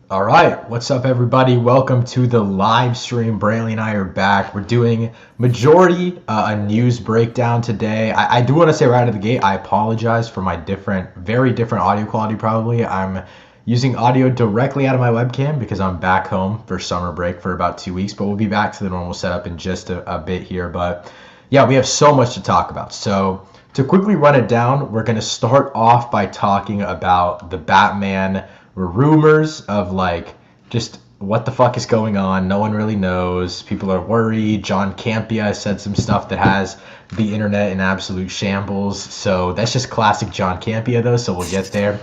All right, what's up, everybody? Welcome to the live stream. Brantley and I are back. We're doing majority a news breakdown today. I do want to say right out of the gate, I apologize for my very different audio quality. Probably I'm using audio directly out of my webcam because I'm back home for summer break for about 2 weeks. But we'll be back to the normal setup in just a bit here. But yeah, we have so much to talk about. So to quickly run it down, we're going to start off by talking about the Batman rumors of like just what the fuck is going on. No one really knows. People are worried. John Campea said some stuff that has the internet in absolute shambles. So that's just classic John Campea though, so we'll get there.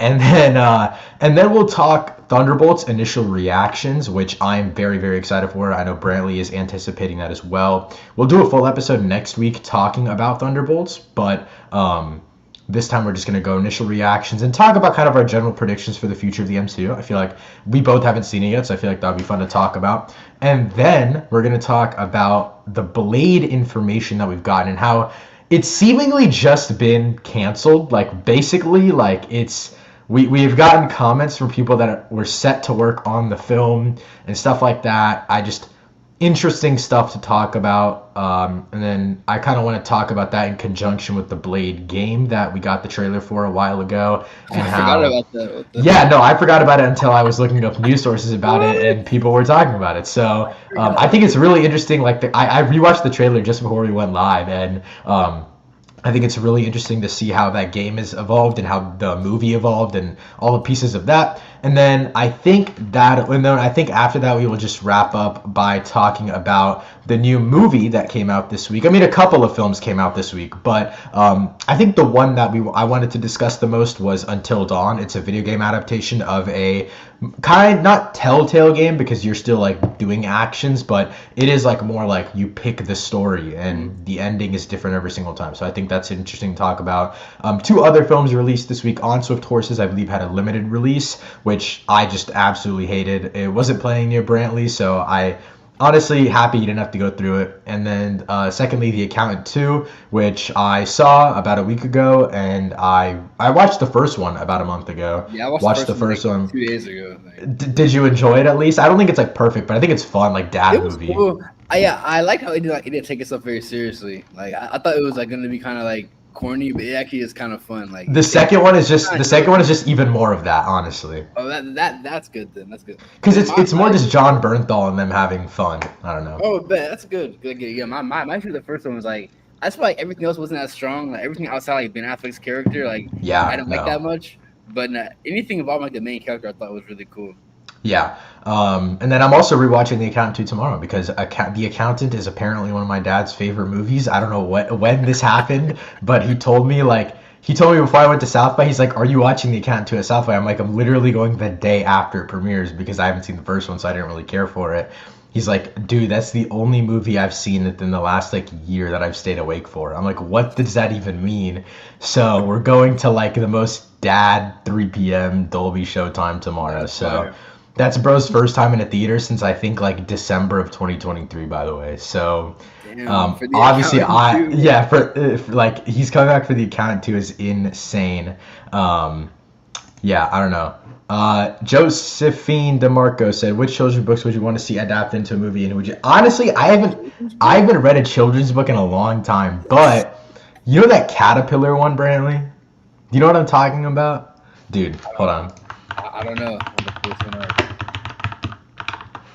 And then we'll talk Thunderbolts initial reactions, which I'm very, very excited for. I know Brantley is anticipating that as well. We'll do a full episode next week talking about Thunderbolts, but this time we're just going to go initial reactions and talk about kind of our general predictions for the future of the MCU. I feel like we both haven't seen it yet, so I feel like that would be fun to talk about. And then we're going to talk about the Blade information that we've gotten and how it's seemingly just been canceled. Like, basically, like, we've gotten comments from people that were set to work on the film and stuff like that. Interesting stuff to talk about, and then I kind of want to talk about that in conjunction with the Blade game that we got the trailer for a while ago. And I forgot about that. Yeah, no, I forgot about it until I was looking up news sources about it, and people were talking about it. So I think it's really interesting. Like, I rewatched the trailer just before we went live, and I think it's really interesting to see how that game has evolved and how the movie evolved and all the pieces of that. And then I think after that we will just wrap up by talking about the new movie that came out this week. I mean, a couple of films came out this week, but I think the one that I wanted to discuss the most was Until Dawn. It's a video game adaptation of a not telltale game because you're still like doing actions, but it is like more like you pick the story and the ending is different every single time. So I think that's interesting to talk about. Two other films released this week. On Swift Horses, I believe, had a limited release, which I just absolutely hated. It wasn't playing near Brantley, so I honestly happy you didn't have to go through it. And then secondly, The Accountant 2, which I saw about a week ago, and I watched the first one about a month ago. Yeah, I watched the first one 2 days ago. Did you enjoy it at least? I don't think it's like perfect, but I think it's fun, like dad movie. Cool. I like how it didn't take itself very seriously. Like I thought it was like gonna be kind of like corny, but it actually is kind of fun. Like the second one is just even more of that, honestly. Oh, that's good then. That's good. Because it's more just John Bernthal and them having fun. I don't know. Oh, but that's good. Good. Yeah, my the first one was like I just feel like everything else wasn't as strong. Like everything outside like Ben Affleck's character, like I didn't like that much. But anything involving like the main character, I thought was really cool. Yeah. And then I'm also rewatching The Accountant 2 tomorrow because The Accountant is apparently one of my dad's favorite movies. I don't know when this happened, but he told me before I went to South by, he's like, "Are you watching The Accountant 2 at South by?" I'm like, "I'm literally going the day after it premieres because I haven't seen the first one, so I didn't really care for it." He's like, "Dude, that's the only movie I've seen within the last like year that I've stayed awake for." I'm like, "What does that even mean?" So we're going to like the most dad 3 p.m. Dolby Showtime tomorrow. So that's bro's first time in a theater since I think like December of 2023, by the way. So obviously for like he's coming back for The Accountant 2 is insane. Yeah, I don't know. Josephine DeMarco said, "Which children's books would you want to see adapted into a movie?" And would you honestly? I haven't read a children's book in a long time, but you know that caterpillar one, Brantley? Do you know what I'm talking about, dude? Hold on. I don't know.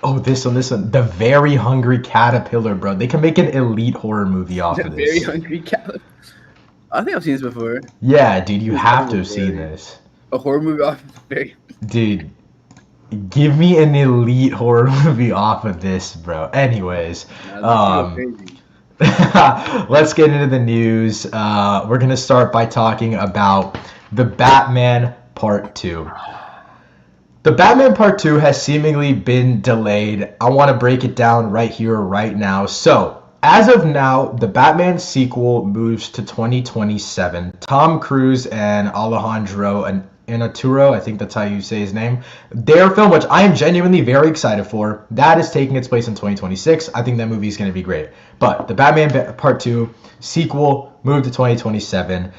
Oh, this one. The Very Hungry Caterpillar, bro. They can make an elite horror movie off of this. Very Hungry Caterpillar. I think I've seen this before. Yeah, dude, you have to have seen this. A horror movie off of Very... Dude, give me an elite horror movie off of this, bro. Anyways, let's get into the news. We're going to start by talking about The Batman Part 2. The Batman Part 2 has seemingly been delayed. I want to break it down right here, right now. So, as of now, the Batman sequel moves to 2027. Tom Cruise and Alejandro Inarritu, I think that's how you say his name, their film, which I am genuinely very excited for, that is taking its place in 2026. I think that movie is going to be great. But the Batman Part 2 sequel moved to 2027.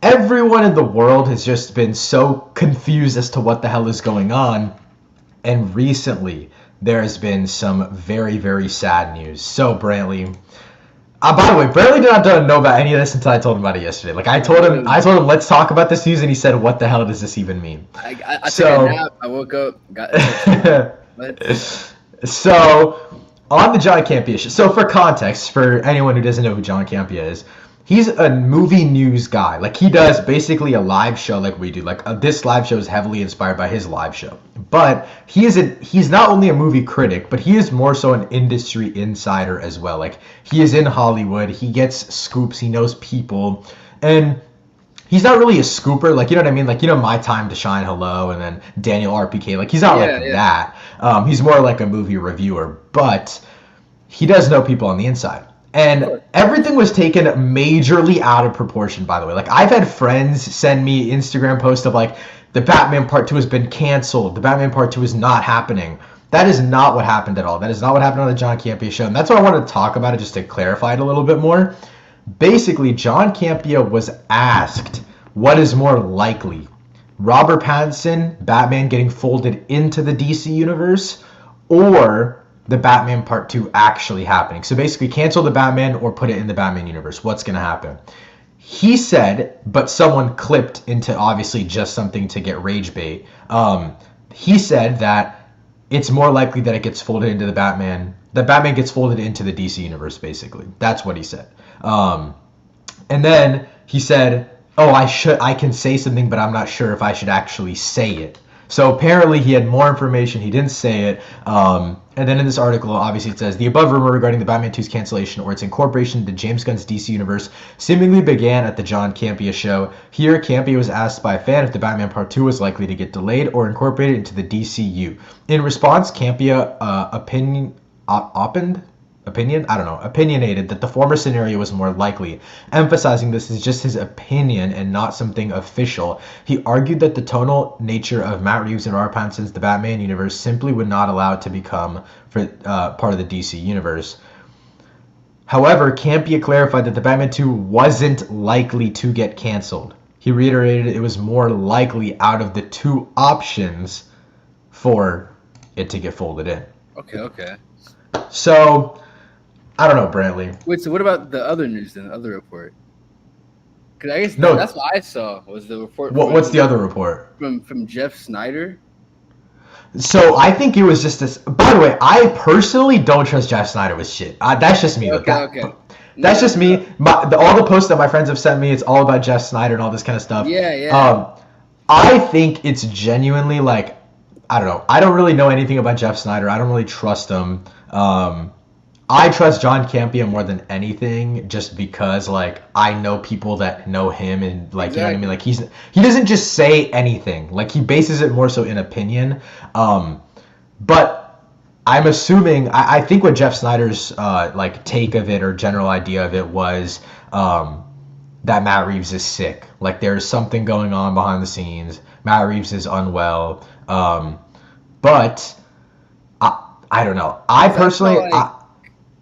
Everyone in the world has just been so confused as to what the hell is going on. And recently, there has been some very, very sad news. So, Brantley, by the way, Brantley did not know about any of this until I told him about it yesterday. Like, I told him, let's talk about this news, and he said, what the hell does this even mean? I took a nap, I woke up, got So, on the John Campea show, so for context, for anyone who doesn't know who John Campea is, he's a movie news guy. Like, he does basically a live show like we do. Like, this live show is heavily inspired by his live show. But he's not only a movie critic, but he is more so an industry insider as well. Like, he is in Hollywood. He gets scoops. He knows people. And he's not really a scooper. Like, you know what I mean? Like, you know, My Time to Shine, hello, and then Daniel RPK. Like, he's not that. He's more like a movie reviewer. But he does know people on the inside. And everything was taken majorly out of proportion, by the way. Like, I've had friends send me Instagram posts of, like, the Batman Part 2 has been canceled. The Batman Part 2 is not happening. That is not what happened at all. That is not what happened on the John Campea show. And that's why I wanted to talk about it, just to clarify it a little bit more. Basically, John Campea was asked what is more likely. Robert Pattinson, Batman getting folded into the DC universe, or the Batman Part 2 actually happening. So basically, cancel the Batman or put it in the Batman universe. What's going to happen? He said, but someone clipped into obviously just something to get rage bait. He said that it's more likely that it gets folded into the Batman. The Batman gets folded into the DC universe, basically. That's what he said. And then he said, I can say something, but I'm not sure if I should actually say it. So apparently he had more information. He didn't say it. And then in this article, obviously it says, the above rumor regarding the Batman 2's cancellation or its incorporation into James Gunn's DC universe seemingly began at the John Campea show. Here, Campea was asked by a fan if the Batman Part 2 was likely to get delayed or incorporated into the DCU. In response, Campea opinionated that the former scenario was more likely, emphasizing this is just his opinion and not something official. He argued that the tonal nature of Matt Reeves and Robert Pattinson's The Batman universe simply would not allow it to become part of the DC universe. However, Campea clarified that The Batman 2 wasn't likely to get canceled. He reiterated it was more likely out of the two options for it to get folded in. Okay. So, I don't know, Brantley. Wait, so what about the other news then, the other report? Because I guess that's what I saw was the report. What's the other report? From Jeff Snyder. So I think it was just this. By the way, I personally don't trust Jeff Snyder with shit. That's just me. Okay. That's just me. All the posts that my friends have sent me, it's all about Jeff Snyder and all this kind of stuff. Yeah. I think it's genuinely like, I don't know. I don't really know anything about Jeff Snyder. I don't really trust him. I trust John Campea more than anything, just because like I know people that know him, and like, you know what I mean. Like he doesn't just say anything. Like he bases it more so in opinion. But I'm assuming I think what Jeff Snyder's like take of it or general idea of it was that Matt Reeves is sick. Like there's something going on behind the scenes. Matt Reeves is unwell. But I don't know. I personally,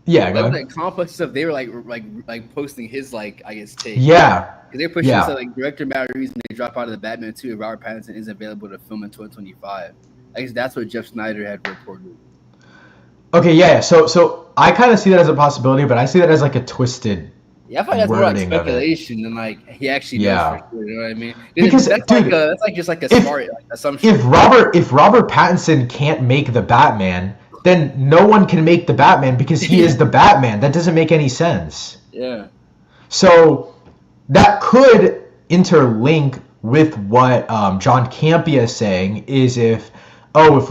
that complex stuff. They were like posting his like I guess take. Yeah. Because they're pushing stuff like director Matt Reeves may drop out of the Batman 2 if Robert Pattinson isn't available to film in 2025. I guess that's what Jeff Snyder had reported. Okay, yeah. So I kind of see that as a possibility, but I see that as like a twisted. Yeah, I feel like that's more like speculation than like he actually knows for sure. You know what I mean? Because that's just like a smart assumption. If Robert Pattinson can't make the Batman, then no one can make the Batman because he is the Batman. That doesn't make any sense. Yeah. So that could interlink with what John Campea is saying is if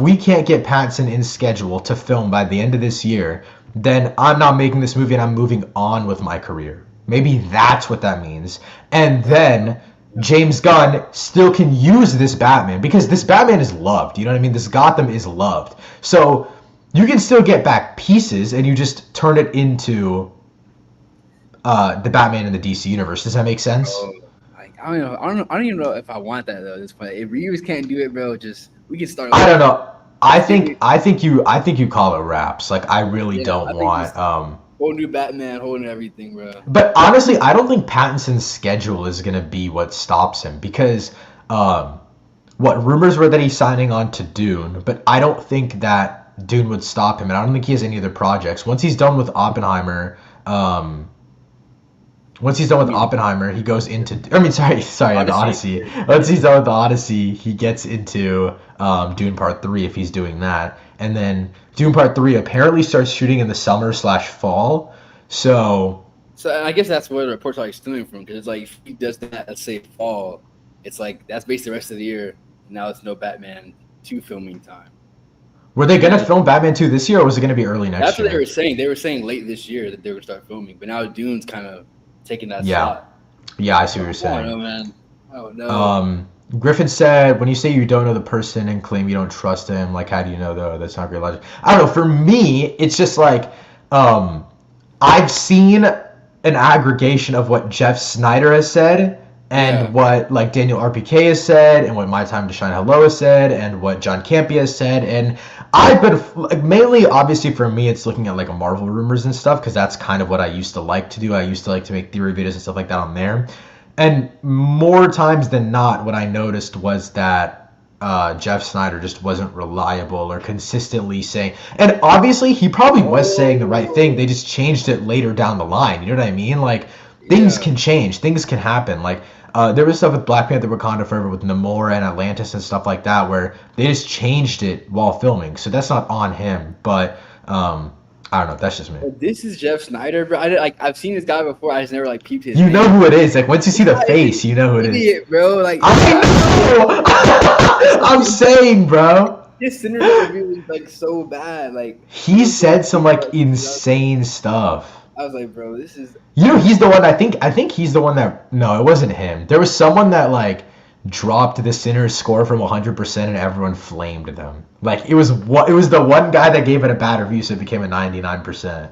we can't get Pattinson in schedule to film by the end of this year, then I'm not making this movie and I'm moving on with my career. Maybe that's what that means. And then James Gunn still can use this Batman because this Batman is loved. You know what I mean? This Gotham is loved. So you can still get back pieces and you just turn it into the Batman in the DC universe. Does that make sense? I don't even know if I want that though at this point. If Reeves can't do it, bro, we can start. I don't know. I think you call it wraps. Like I really don't want whole new Batman, whole new everything, bro. But honestly, I don't think Pattinson's schedule is gonna be what stops him because what rumors were that he's signing on to Dune, but I don't think that Dune would stop him, and I don't think he has any other projects. Once he's done with Oppenheimer, he goes into. I mean, sorry, the Odyssey. Once he's done with the Odyssey, he gets into Dune Part 3 if he's doing that, and then Dune Part 3 apparently starts shooting in the summer/fall. So I guess that's where the reports are like stemming from, because it's like if he does that, let's say fall, it's like that's basically the rest of the year. And now it's no Batman 2 filming time. Were they gonna film Batman 2 this year, or was it gonna be early next year? That's what they were saying. They were saying late this year that they would start filming, but now Dune's kind of taking that slot. Yeah, I see what you're saying. I don't know, man. Oh no. Griffin said, when you say you don't know the person and claim you don't trust him, like, how do you know, though? That's not great logic. I don't know. For me, it's just like, I've seen an aggregation of what Jeff Snyder has said and what, like, Daniel RPK has said and what My Time to Shine Hello has said and what John Campea has said. And I've been, like, mainly, obviously, for me, it's looking at, like, Marvel rumors and stuff, because that's kind of what I used to like to do. I used to like to make theory videos and stuff like that on there. And more times than not, what I noticed was that Jeff Snyder just wasn't reliable or consistently saying. And obviously, he probably was saying the right thing. They just changed it later down the line. You know what I mean? Like, things can change. Things can happen. Like, there was stuff with Black Panther Wakanda Forever with Namor and Atlantis and stuff like that where they just changed it while filming. So that's not on him. But I don't know. That's just me. This is Jeff Snyder, bro. I've seen this guy before. I just never like peeped his. You know who it is. Like once you see the face, you know who it is. Idiot, bro. Like I'm saying, bro. This interview was like so bad. Like he said some like insane stuff. I was like, bro, this is. You know, he's the one. I think he's the one that. No, it wasn't him. There was someone that like dropped the Sinners score from 100% and everyone flamed them. Like it was the one guy that gave it a bad review, so it became a 99%.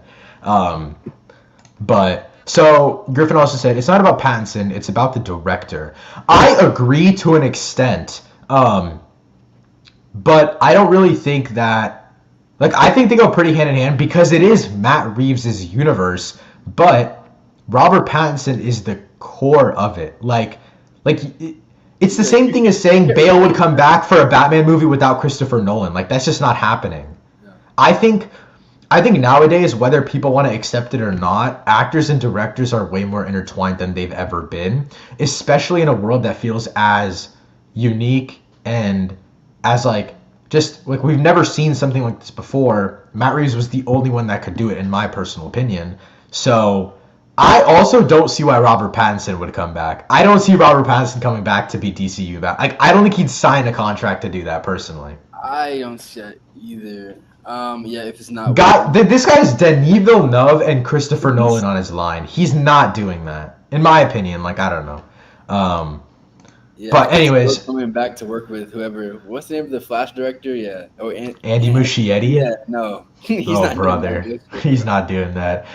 But so Griffin also said it's not about Pattinson, it's about the director. I agree to an extent, but I don't really think that. Like I think they go pretty hand in hand because it is Matt Reeves' universe, but Robert Pattinson is the core of it. Like. It's the same thing as saying Bale would come back for a Batman movie without Christopher Nolan. Like that's just not happening. Yeah. I think nowadays, whether people want to accept it or not, actors and directors are way more intertwined than they've ever been, especially in a world that feels as unique and as like just like we've never seen something like this before. Matt Reeves was the only one that could do it, in my personal opinion. So I also don't see why Robert Pattinson would come back. I don't see Robert Pattinson coming back to be DCU back. Like, I don't think he'd sign a contract to do that personally. I don't see it either. Yeah, if it's not. This guy is Denis Villeneuve and Christopher Nolan on his line. He's not doing that, in my opinion. Like, I don't know. Yeah, but anyways, coming back to work with whoever. What's the name of the Flash director? Yeah. Oh, Andy Muschietti. Yeah. No. He's not doing that.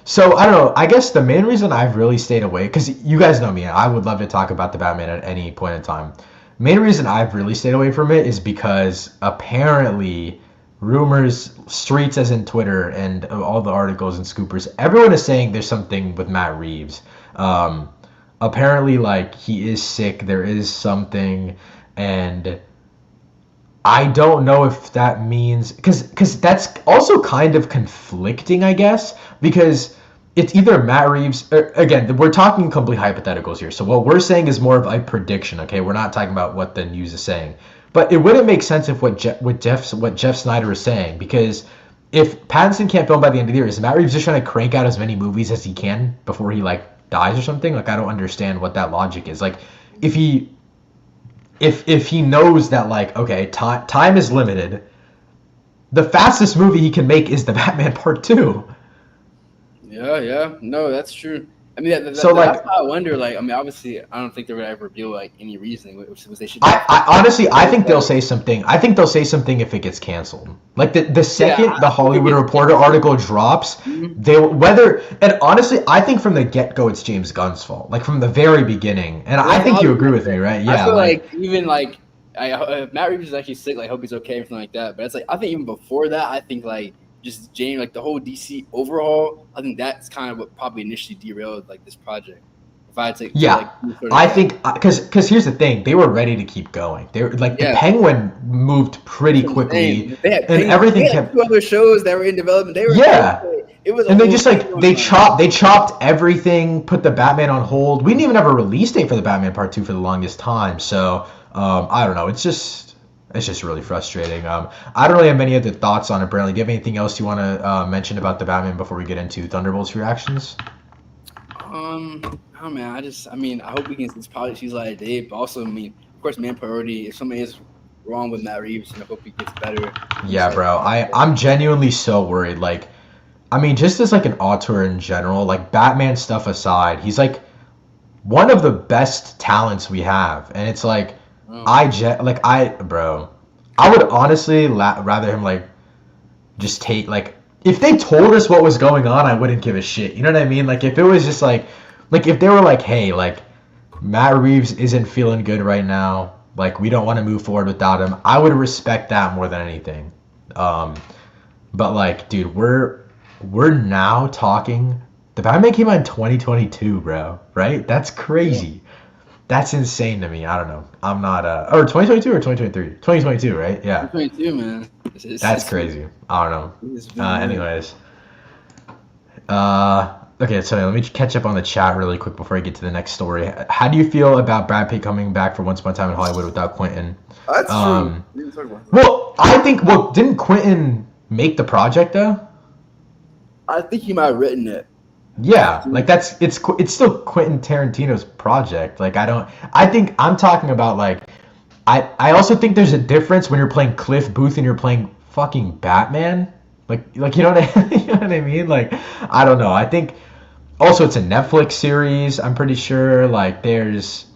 So I don't know. I guess the main reason I've really stayed away, because you guys know me, I would love to talk about the Batman at any point in time. Main reason I've really stayed away from it is because apparently rumors, streets as in Twitter, and all the articles and scoopers, everyone is saying there's something with Matt Reeves. Apparently, like, he is sick, there is something, and I don't know if that means... Because that's also kind of conflicting, I guess, because it's either Matt Reeves... again, we're talking complete hypotheticals here, so what we're saying is more of a prediction, okay? We're not talking about what the news is saying. But it wouldn't make sense if what Jeff Snyder is saying, because if Pattinson can't film by the end of the year, is Matt Reeves just trying to crank out as many movies as he can before he, like, dies or something? Like, I don't understand what that logic is. Like, if he knows that, like, okay, time is limited, the fastest movie he can make is the Batman Part 2. Yeah, no, that's true. I mean, that's why I wonder. Like, I mean, obviously, I don't think they're gonna ever reveal like any reasoning, which was they should. I honestly, I think they'll say something. I think they'll say something if it gets canceled. Like the second the Hollywood Reporter article drops, and honestly, I think from the get go it's James Gunn's fault. Like from the very beginning, and I think you agree with me, right? Yeah. I feel like even like Matt Reeves is actually sick. Like, hope he's okay, everything like that. But it's like I think even before that, I think like. Just James, like the whole DC overall, I think that's kind of what probably initially derailed like this project. I think because here's the thing, they were ready to keep going. They were like the Penguin moved pretty quickly, and everything kept. 2 other shows that were in development. It was, and they just they chopped everything, put the Batman on hold. We didn't even have a release date for the Batman Part 2 for the longest time. So I don't know. It's just really frustrating. I don't really have many other thoughts on it. Brandon, do you have anything else you want to mention about the Batman before we get into Thunderbolts reactions? Oh man, I hope we can see this project she's like day, but also, of course, man priority. If something is wrong with Matt Reeves, I hope he gets better. Yeah, bro. I'm genuinely so worried. Like, just as like an auteur in general, like Batman stuff aside, he's like one of the best talents we have, and it's like, bro, I would honestly rather him like just take like. If they told us what was going on, I wouldn't give a shit. You know what I mean? Like, if it was just like if they were like, hey, like, Matt Reeves isn't feeling good right now, like, we don't want to move forward without him, I would respect that more than anything. But like, dude, we're now talking. The Batman came out in 2022, bro. Right? That's crazy. That's insane to me. I don't know. I'm not or 2022 or 2023? 2022, right? Yeah. 2022, man. That's crazy. I don't know. Anyways. Okay, so let me catch up on the chat really quick before I get to the next story. How do you feel about Brad Pitt coming back for Once Upon a Time in Hollywood without Quentin? That's true. Well, I think. Well, didn't Quentin make the project though? I think he might have written it. Yeah, like it's still Quentin Tarantino's project. Like I think I'm talking about like I also think there's a difference when you're playing Cliff Booth and you're playing fucking Batman. Like you know what I mean? Like I don't know. I think also it's a Netflix series. I'm pretty sure like there's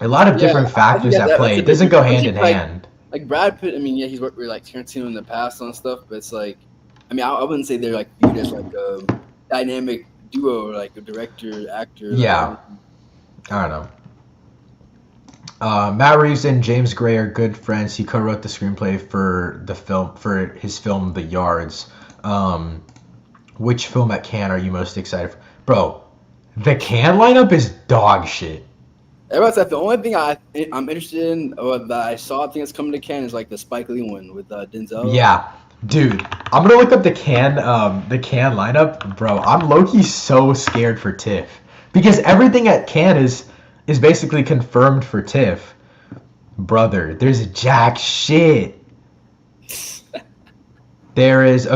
a lot of different factors at play. It doesn't go hand in hand. Like Brad Pitt, he's worked with like Tarantino in the past on stuff, but it's like I wouldn't say they're like viewed as like a dynamic duo or like a director actor. Yeah, I don't know. Matt Reeves and James Gray are good friends. He co-wrote the screenplay for his film The Yards. Which film at Cannes are you most excited for? Bro, the Cannes lineup is dog shit. Everybody said the only thing I'm interested in that I saw, I think it's coming to Cannes, is like the Spike Lee one with Denzel. Yeah. Dude, I'm gonna look up the Cannes lineup, bro. I'm low-key so scared for TIFF because everything at Cannes is basically confirmed for TIFF. Brother, there's jack shit. There is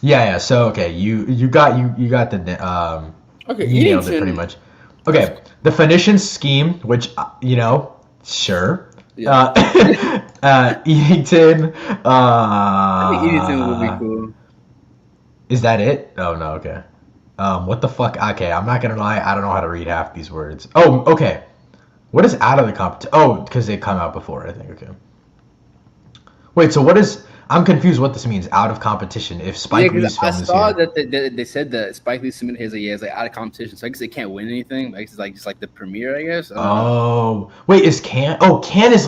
yeah. So you got the you nailed it pretty much. Okay, the Phoenician Scheme, which sure. Yeah. Eaton. I think Eaton would be cool. Is that it? Oh no. Okay. What the fuck? Okay, I'm not gonna lie. I don't know how to read half these words. Oh, okay. What is out of the competition? Oh, because they come out before. I think. Okay. Wait. So what is? I'm confused. What this means? Out of competition. If Spike Lee's film is here. I saw that they said that Spike Lee submitted his like out of competition. So I guess they can't win anything. I guess it's like just like the premiere. I guess. Wait. Is Cannes? Oh, Cannes is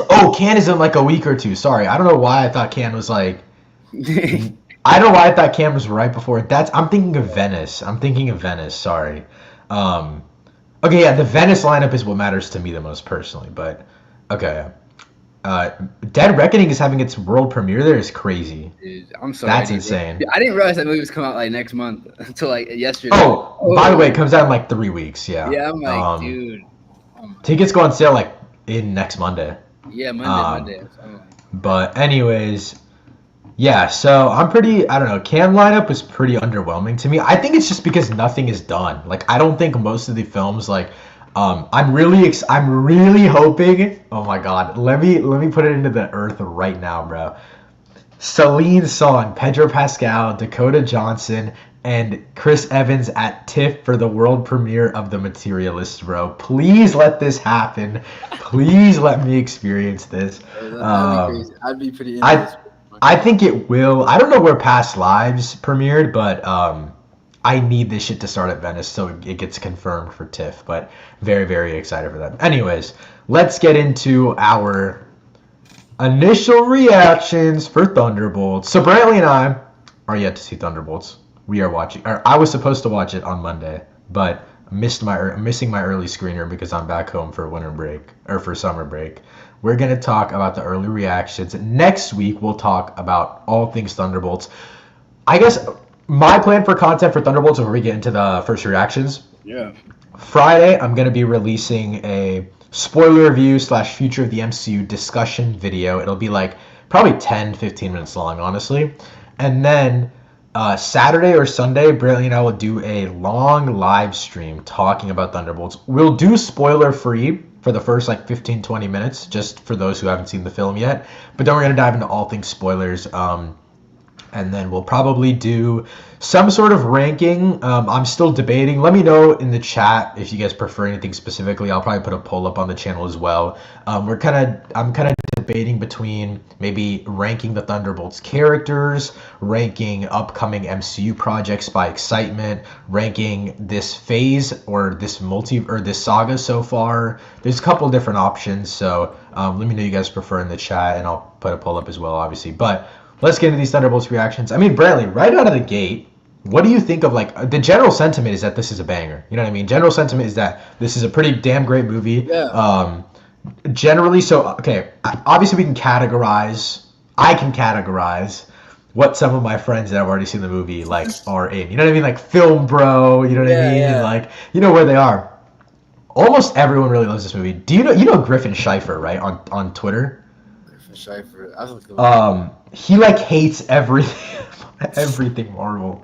in like a week or two. Sorry, I don't know why I thought Cannes was like. I don't know why I thought Cannes was right before. I'm thinking of Venice. Sorry. Okay, yeah, the Venice lineup is what matters to me the most personally. But okay. Dead Reckoning is having its world premiere there is crazy. Dude, I'm sorry. That's insane. Dude, I didn't realize that movie was coming out like next month until like yesterday. Oh, by the way, it comes out in like 3 weeks. Yeah. Yeah, I'm like, dude. Tickets go on sale like in next Monday. Yeah, Monday. But anyways, yeah. So I don't know. Cannes lineup was pretty underwhelming to me. I think it's just because nothing is done. Like I don't think most of the films like. I'm really hoping. Oh my God, let me put it into the earth right now, bro. Celine Song, Pedro Pascal, Dakota Johnson, and Chris Evans at TIFF for the world premiere of The Materialist, bro. Please let this happen. Please let me experience this. That'd be crazy. I'd be pretty. I think it will. I don't know where Past Lives premiered, but I need this shit to start at Venice so it gets confirmed for TIFF, but very, very excited for that. Anyways, let's get into our initial reactions for Thunderbolts. So Brantley and I are yet to see Thunderbolts. We are watching, or I was supposed to watch it on Monday, but missing my early screener because I'm back home for winter break or for summer break. We're gonna talk about the early reactions. Next week we'll talk about all things Thunderbolts. I guess my plan for content for Thunderbolts before we get into the first reactions. Yeah. Friday I'm gonna be releasing a spoiler review / future of the MCU discussion video. It'll be like probably 10-15 minutes long, honestly. And then Saturday or Sunday, Braylee and I will do a long live stream talking about Thunderbolts. We'll do spoiler free for the first like 15-20 minutes, just for those who haven't seen the film yet. But then we're going to dive into all things spoilers. And then we'll probably do some sort of ranking. I'm still debating. Let me know in the chat if you guys prefer anything specifically. I'll probably put a poll up on the channel as well. I'm kind of debating between maybe ranking the Thunderbolts characters, ranking upcoming MCU projects by excitement, ranking this phase or this this saga so far. There's a couple different options, so let me know you guys prefer in the chat, and I'll put a poll up as well, obviously. But let's get into these Thunderbolts reactions. I mean, Braylee, right out of the gate, what do you think of, like, the general sentiment is that this is a banger. You know what I mean? General sentiment is that this is a pretty damn great movie. Yeah. Generally, so, okay, obviously I can categorize what some of my friends that have already seen the movie, like, are in. You know what I mean? Like, Film Bro, you know what I mean? Yeah. And, like, you know where they are. Almost everyone really loves this movie. Do you know Griffin Scheifer, right, on Twitter? Griffin Scheifer. He, like, hates everything Marvel.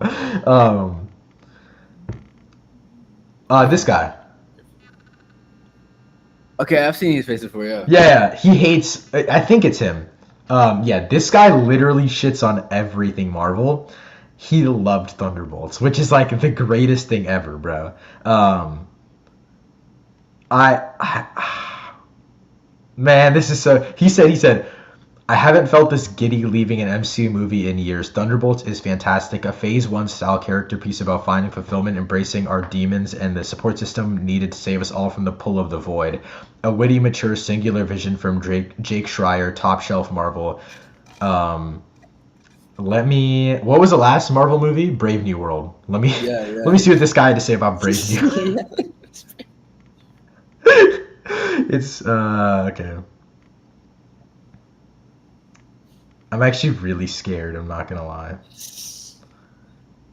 This guy. Okay, I've seen his face before, yeah. Yeah, he hates... I think it's him. This guy literally shits on everything Marvel. He loved Thunderbolts, which is, like, the greatest thing ever, bro. Man, this is so... He said... I haven't felt this giddy leaving an MCU movie in years. Thunderbolts is fantastic. A Phase 1 style character piece about finding fulfillment, embracing our demons, and the support system needed to save us all from the pull of the void. A witty, mature, singular vision from Jake Schreier, top shelf Marvel. What was the last Marvel movie? Brave New World. Let me see what this guy had to say about Brave New World. It's okay. I'm actually really scared. I'm not gonna lie.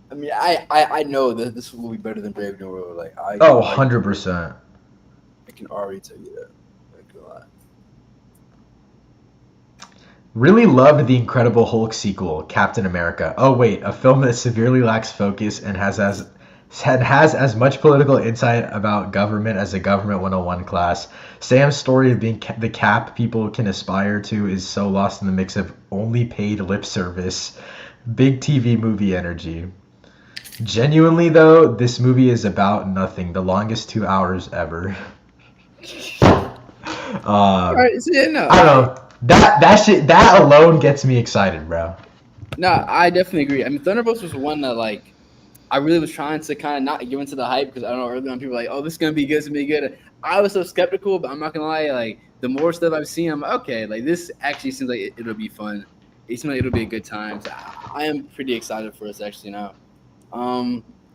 I mean, I know that this will be better than Brave New World. Like, 100%. I can already tell you that. Like, a lot. Really loved the Incredible Hulk sequel, Captain America. Oh wait, a film that severely lacks focus and has as much political insight about government as a Government 101 class. Sam's story of being the Cap people can aspire to is so lost in the mix of only paid lip service, big TV movie energy. Genuinely, though, this movie is about nothing. The longest 2 hours ever. Right, so yeah, no, I don't know. That alone gets me excited, bro. No, I definitely agree. I mean, Thunderbolts was one that, like, I really was trying to kind of not give into the hype because I don't know, early on people were like, oh, this is going to be good, it's going to be good. I was so skeptical, but I'm not going to lie. Like, the more stuff I've seen, I'm like, okay, like, this actually seems like it'll be fun. It seems like it'll be a good time. So I am pretty excited for us actually now.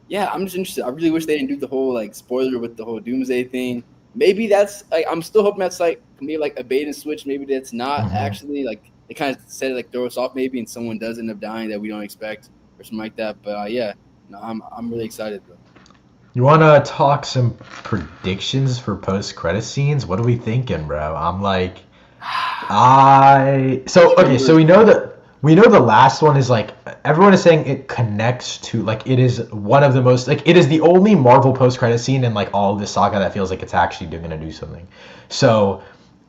Yeah, I'm just interested. I really wish they didn't do the whole, like, spoiler with the whole Doomsday thing. Maybe that's, like, I'm still hoping that's, like, maybe, like, a bait and switch. Maybe that's not actually, like, they kind of said it, like, throw us off maybe, and someone does end up dying that we don't expect or something like that. But, yeah. No, I'm really excited though. You want to talk some predictions for post-credit scenes? What are we thinking, bro? I'm like, so we know the last one is, like, everyone is saying it connects to, like, it is one of the most, like, it is the only Marvel post-credit scene in, like, all of this saga that feels like it's actually going to do something. So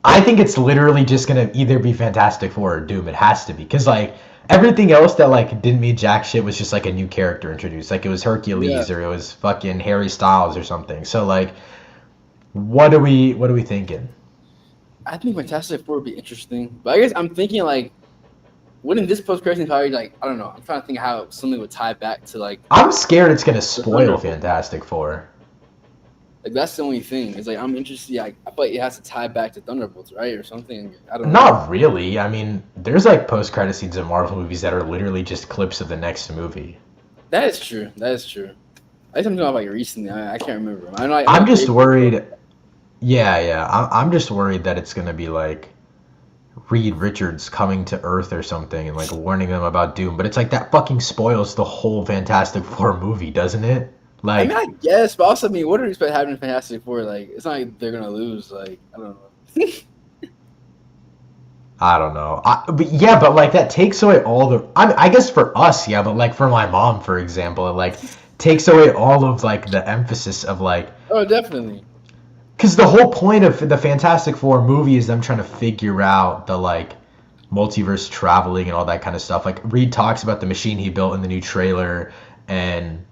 I think it's literally just going to either be Fantastic Four or Doom. It has to be, because, like, everything else that, like, didn't mean jack shit was just, like, a new character introduced. Like, it was Hercules or it was fucking Harry Styles or something. So, like, what are we thinking? I think Fantastic Four would be interesting. But I guess I'm thinking, like, wouldn't this post-credit scene probably, like, I don't know. I'm trying to think how something would tie back to, like... I'm scared it's going to spoil Fantastic Four. Like, that's the only thing. It's like, I'm interested. I feel like it has to tie back to Thunderbolts, right? Or something. I don't know. Not really. I mean, there's, like, post-credit scenes in Marvel movies that are literally just clips of the next movie. That is true. I think I'm talking about like recently. I can't remember. I know. I'm just worried. Yeah. I'm just worried that it's gonna be like Reed Richards coming to Earth or something and like warning them about Doom. But it's like that fucking spoils the whole Fantastic Four movie, doesn't it? I mean, Like, I guess, but also, I mean, what do you expect happening in Fantastic Four? Like, it's not like they're gonna lose. Like, I don't know. I don't know. But like that takes away all the. I guess for us, yeah, but like for my mom, for example, it like takes away all of like the emphasis of like. Oh, definitely. Because the whole point of the Fantastic Four movie is them trying to figure out the like multiverse traveling and all that kind of stuff. Like Reed talks about the machine he built in the new trailer, and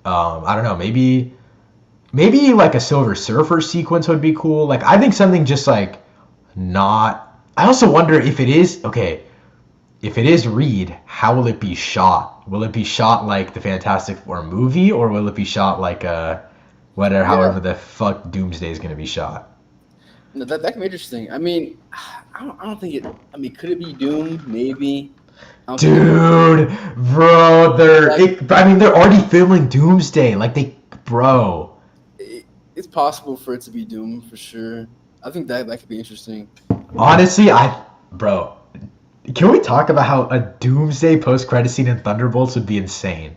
I don't know, maybe like a Silver Surfer sequence would be cool. Like I think something just like not. I also wonder if it is okay. If it is Reed, how will it be shot? Will it be shot like the Fantastic Four movie, or will it be shot like whatever, however the fuck Doomsday is gonna be shot? No, that can be interesting. I mean, I don't think it. I mean, could it be Doom? Maybe. Dude, bro, they're already filming Doomsday. Like bro. It's possible for it to be Doom for sure. I think that could be interesting. Honestly, bro, can we talk about how a Doomsday post-credit scene in Thunderbolts would be insane?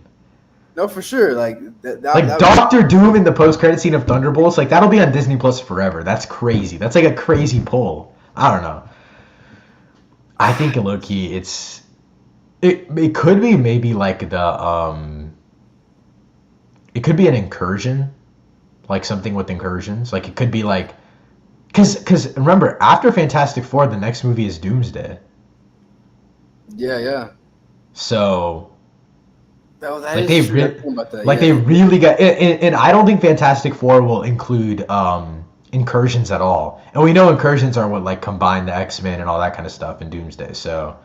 No, for sure. Like like Doctor Doom in the post-credit scene of Thunderbolts, like that'll be on Disney Plus forever. That's crazy. That's like a crazy pull. I don't know. I think low-key, it could be maybe like it could be an incursion, like something with incursions. Like it could be like. Because remember, after Fantastic Four, the next movie is Doomsday. Yeah. So, They they really got, and I don't think Fantastic Four will include incursions at all. And we know incursions are what like combine the X-Men and all that kind of stuff in Doomsday. So,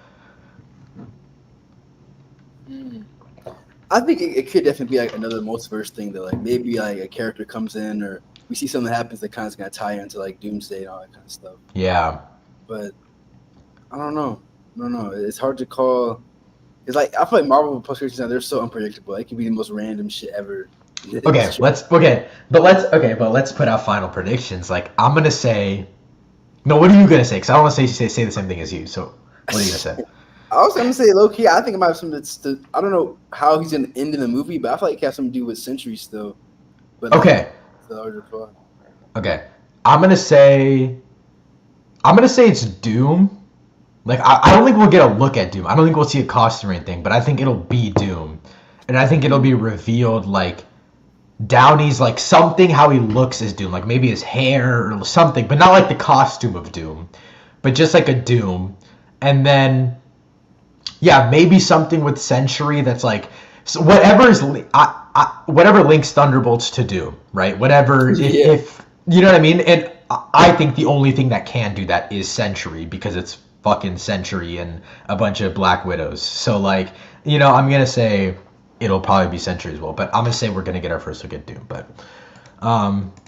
I think it could definitely be like another multiverse thing that like maybe like a character comes in or we see something that happens that kind of gonna tie into like Doomsday and all that kind of stuff. Yeah. But I don't know. It's hard to call. It's like I feel like Marvel post-credits now they're so unpredictable. It can be the most random shit ever. But let's put out final predictions. Like I'm gonna say, no. What are you gonna say? Because I don't want to say the same thing as you. So what are you gonna say? I was gonna say low key. I think it might have something I don't know how he's gonna end in the movie, but I feel like it has something to do with Century still. But okay. Okay. I'm gonna say it's Doom. Like I don't think we'll get a look at Doom. I don't think we'll see a costume or anything, but I think it'll be Doom. And I think it'll be revealed like Downey's like something how he looks as Doom, like maybe his hair or something, but not like the costume of Doom, but just like a Doom. And then yeah, maybe something with Century that's like so whatever links Thunderbolts to Doom, right? Whatever if you know what I mean? And I think the only thing that can do that is Century because it's fucking Century and a bunch of Black Widows. So like, you know, I'm gonna say it'll probably be Century as well, but I'm gonna say we're gonna get our first look at Doom. But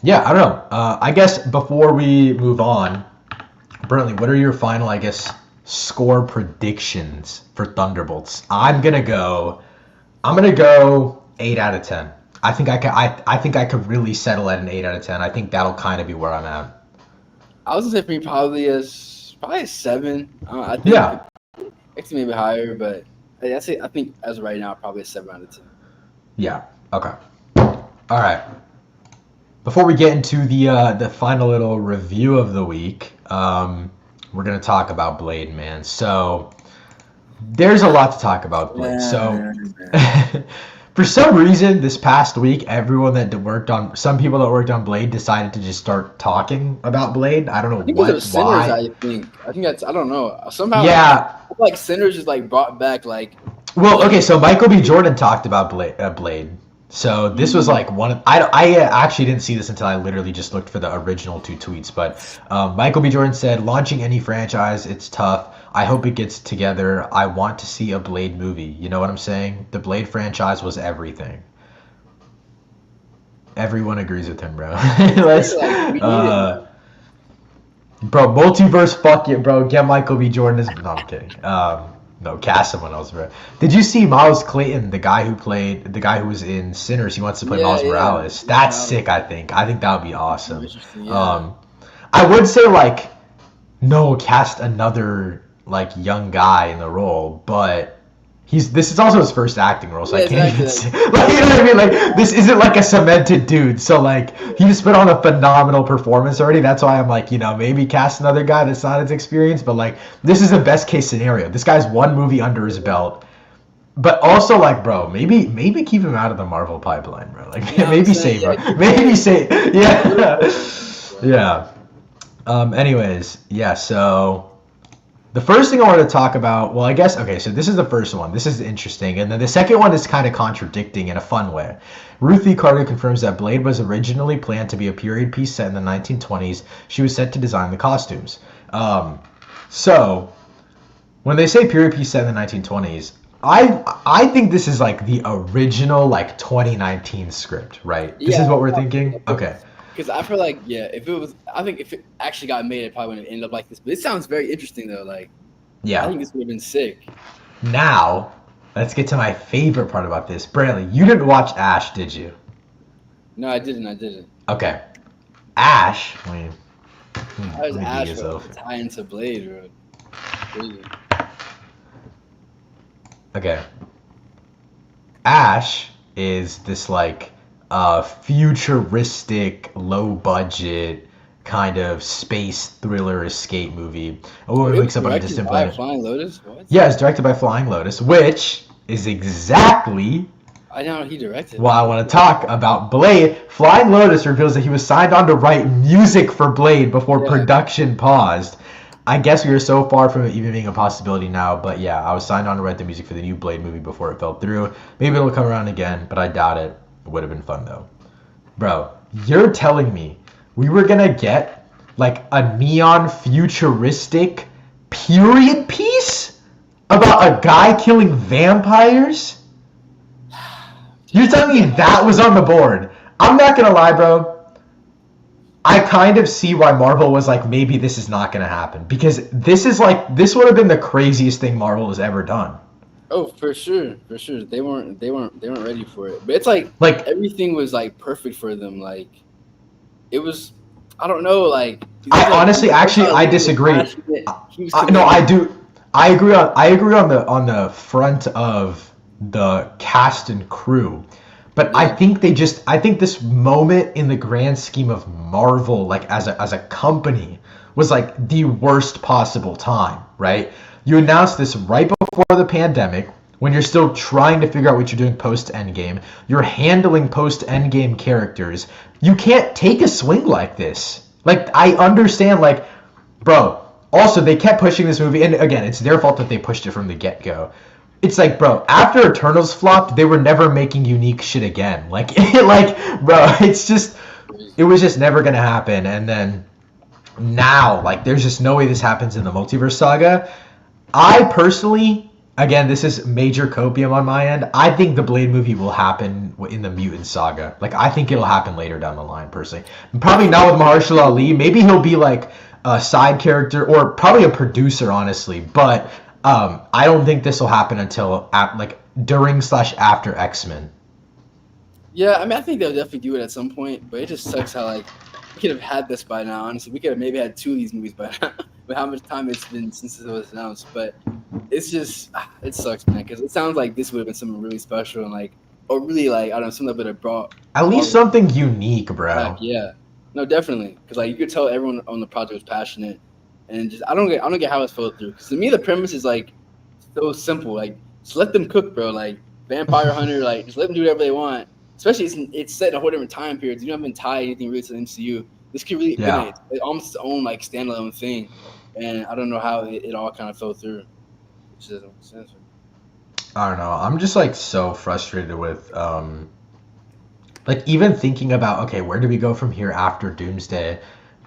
yeah, I don't know. I guess before we move on, Burnley, what are your final, I guess, score predictions for Thunderbolts? I'm gonna go 8 out of 10. I think I could really settle at an 8 out of 10. I think that'll kind of be where I'm at. I was gonna say probably a 7. I think it's maybe higher, but I think as of right now probably a 7 out of 10. Yeah. Okay. All right. Before we get into the final little review of the week, we're gonna talk about Blade, man. So there's a lot to talk about Blade. So for some reason, this past week, some people that worked on Blade decided to just start talking about Blade. I don't know why. I think that's I don't know somehow. Yeah, like Sinners is like brought back like. Well, okay, so Michael B. Jordan talked about Blade. So this was like I actually didn't see this until I literally just looked for the original 2 tweets. But Michael B. Jordan said, "Launching any franchise, it's tough. I hope it gets together. I want to see a Blade movie." You know what I'm saying? The Blade franchise was everything. Everyone agrees with him, bro. Bro, multiverse, fuck it, bro. Get Michael B. Jordan. No, I'm kidding. No, cast someone else, bro. Did you see Miles Clayton, the guy who was in Sinners? He wants to play Yeah, Miles yeah. Morales. That's Miles. sick. I think that would be Oh, awesome. interesting. Yeah. Um, I would say like no, cast another like young guy in the role, but this is also his first acting role, so I Yeah, can't exactly. even say like you know what I mean. Like this isn't like a cemented dude, so like he just put on a phenomenal performance already. That's why I'm like maybe cast another guy that's not as experienced, but like this is the best case scenario. This guy's one movie under his belt. But also, like, bro, maybe keep him out of the Marvel pipeline, bro. Like, Yeah, I'm maybe saying, save yeah, him. Maybe save. Yeah, yeah. yeah. Anyways, yeah. So the first thing I wanted to talk about, well, I guess okay. So this is the first one. This is interesting, and then the second one is kind of contradicting in a fun way. Ruthie Carter confirms that Blade was originally planned to be a period piece set in the 1920s. She was set to design the costumes. So when they say period piece set in the 1920s, I think this is like the original like 2019 script, right? This is Yeah, what we're thinking. Okay. because I feel like if it was, I think if it actually got made, it probably wouldn't end up like this. But it sounds very interesting though. Like I Yeah. think this would have been sick. Now, let's get to my favorite part about this. Brantley, you didn't watch Ash, did you? No, I didn't. I didn't. Okay. Ash. How does Let me dig Ash this up. tie into Blade, bro? Crazy. Okay. Ash is this like futuristic, low budget kind of space thriller escape movie. A woman It was wakes up on a directed distant by planet. Flying Lotus. What? Yeah, it's directed by Flying Lotus, which is exactly I know he directed. why I want to talk about Blade. Flying Lotus reveals that he was signed on to write music for Blade before Yeah. production paused. I guess we are so far from it even being a possibility now, but yeah, I was signed on to write the music for the new Blade movie before it fell through. Maybe it'll come around again, but I doubt it. It would have been fun though. Bro, you're telling me we were gonna get like a neon futuristic period piece about a guy killing vampires? You're telling me that was on the board? I'm not gonna lie, bro. I kind of see why Marvel was like, maybe this is not gonna happen because this would have been the craziest thing Marvel has ever done. Oh, for sure, for sure. They weren't ready for it. But it's like Like, everything was like perfect for them. Like it was. I don't know. Like I honestly, actually, I disagree. No, I do. I agree on the front of the cast and crew. But I think I think this moment in the grand scheme of Marvel, like as a company, was like the worst possible time, right? You announced this right before the pandemic, when you're still trying to figure out what you're doing post Endgame. You're handling post Endgame characters. You can't take a swing like this. Like I understand, like, bro. Also, they kept pushing this movie, and again, it's their fault that they pushed it from the get-go. It's like, bro, after Eternals flopped, they were never making unique shit again. Like, bro, it was just never gonna happen. And then now, like, there's just no way this happens in the multiverse saga. I personally, again, this is major copium on my end. I think the Blade movie will happen in the Mutant saga. Like, I think it'll happen later down the line, personally. Probably not with Mahershala Ali. Maybe he'll be like a side character or probably a producer, honestly. But I don't think this will happen until like during/after X-Men. Yeah, I mean, I think they'll definitely do it at some point, but it just sucks how like we could have had this by now. Honestly, we could have maybe had two of these movies by now. With how much time it's been since it was announced, but it's just it sucks, man. Because it sounds like this would have been something really special and like, or really like I don't know, something that would have brought At least something unique, bro. back. Yeah, no, definitely. Because like you could tell everyone on the project was passionate, and just I don't get how it's flowed through. Because to me, the premise is like so simple. Like just let them cook, bro. Like vampire hunter, like just let them do whatever they want. Especially it's set in a whole different time period. You haven't tied anything really to the MCU. This could really been it almost its own like standalone thing, and I don't know how it all kind of fell through. Which doesn't make sense. I don't know. I'm just like so frustrated with like even thinking about okay, where do we go from here after Doomsday?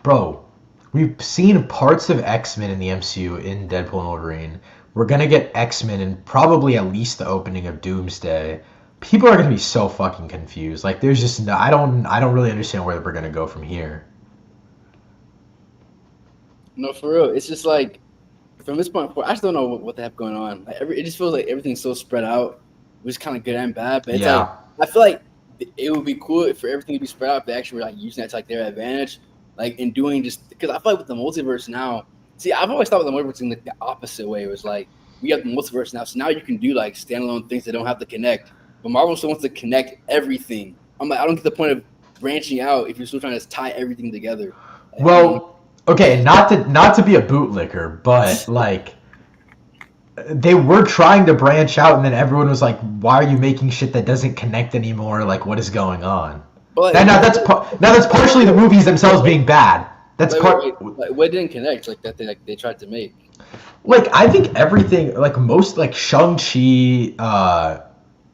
Bro, we've seen parts of X-Men in the MCU in Deadpool and Wolverine. We're gonna get X-Men in probably at least the opening of Doomsday. People are gonna be so fucking confused. Like there's just no, I don't really understand where we're gonna go from here. No, for real. It's just like from this point forward, I just don't know what they have going on. Like it just feels like everything's so spread out, which is kind of good and bad. But it's like Yeah. I feel like it would be cool for everything to be spread out if they actually were like using that to like their advantage, like in doing just because I feel like with the multiverse now. See, I've always thought with the multiverse in like the opposite way. It was like we have the multiverse now, so now you can do like standalone things that don't have to connect. But Marvel still wants to connect everything. I'm like, I don't get the point of branching out if you're still trying to tie everything together. Like, I don't know. Well, okay, not to be a bootlicker, but like they were trying to branch out, and then everyone was like, "Why are you making shit that doesn't connect anymore? Like, what is going on?" But And like, now that's partially the movies themselves being bad. That's like, what didn't connect like that they tried to make? like I think everything like most like Shang-Chi,